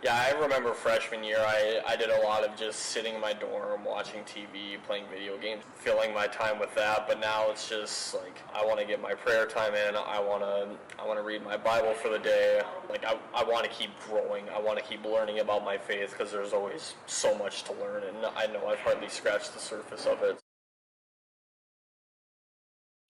Yeah, I remember freshman year, I did a lot of just sitting in my dorm, watching TV, playing video games, filling my time with that. But now it's just like I want to get my prayer time in. I want to read my Bible for the day. Like I want to keep growing. I want to keep learning about my faith because there's always so much to learn, and I know I've hardly scratched the surface of it.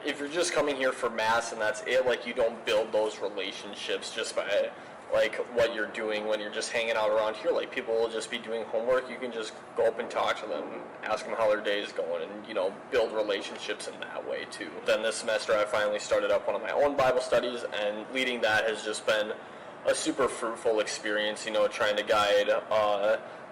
If you're just coming here for mass and that's it, like you don't build those relationships just by like what you're doing when you're just hanging out around here. Like people will just be doing homework. You can just go up and talk to them, ask them how their day is going, and build relationships in that way too. Then this semester I finally started up one of my own Bible studies, and leading that has just been a super fruitful experience. Trying to guide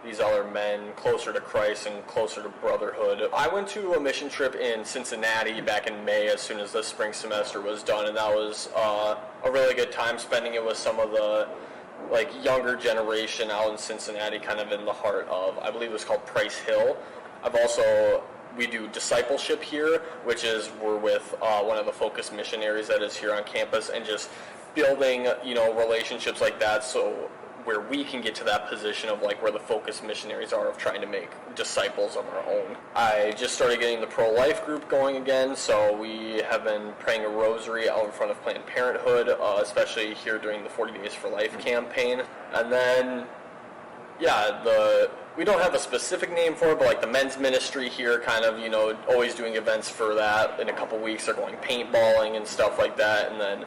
these other men closer to Christ and closer to brotherhood. I went to a mission trip in Cincinnati back in May as soon as the spring semester was done, and that was a really good time spending it with some of the younger generation out in Cincinnati, kind of in the heart of, I believe it was called Price Hill. We do discipleship here, which is we're with one of the focus missionaries that is here on campus, and just building relationships like that, so where we can get to that position of where the focus missionaries are, of trying to make disciples of our own. I just started getting the pro-life group going again, so we have been praying a rosary out in front of Planned Parenthood, especially here during the 40 Days for Life campaign. And then, we don't have a specific name for it, but the men's ministry here, kind of, always doing events for that. In a couple weeks, they're going paintballing and stuff like that. And then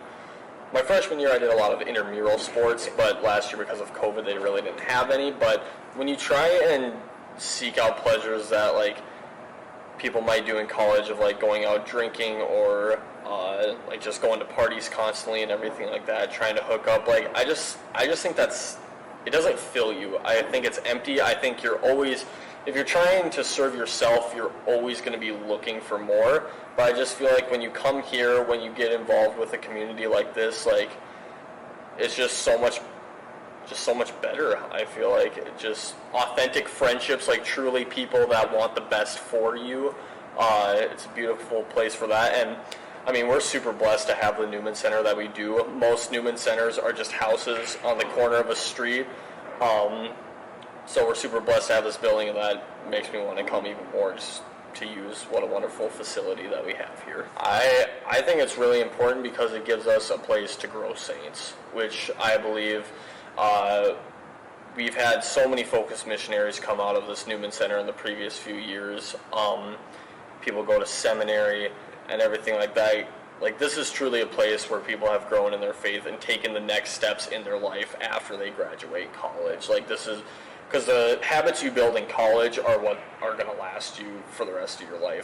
my freshman year, I did a lot of intramural sports, but last year, because of COVID, they really didn't have any. But when you try and seek out pleasures that people might do in college, of going out drinking or just going to parties constantly and everything like that, trying to hook up, I just think it doesn't fill you. I think it's empty. I think if you're trying to serve yourself, you're always going to be looking for more. But I just feel like when you come here, when you get involved with a community like this, it's just so much better. I feel like it just authentic friendships, truly people that want the best for you. It's a beautiful place for that. And I mean, we're super blessed to have the Newman Center that we do. Most Newman Centers are just houses on the corner of a street. So we're super blessed to have this building, and that makes me want to come even more, just to use what a wonderful facility that we have here. I think it's really important because it gives us a place to grow saints, which I believe we've had so many focus missionaries come out of this Newman Center in the previous few years. People go to seminary and everything like that. This is truly a place where people have grown in their faith and taken the next steps in their life after they graduate college. This is because the habits you build in college are what are going to last you for the rest of your life.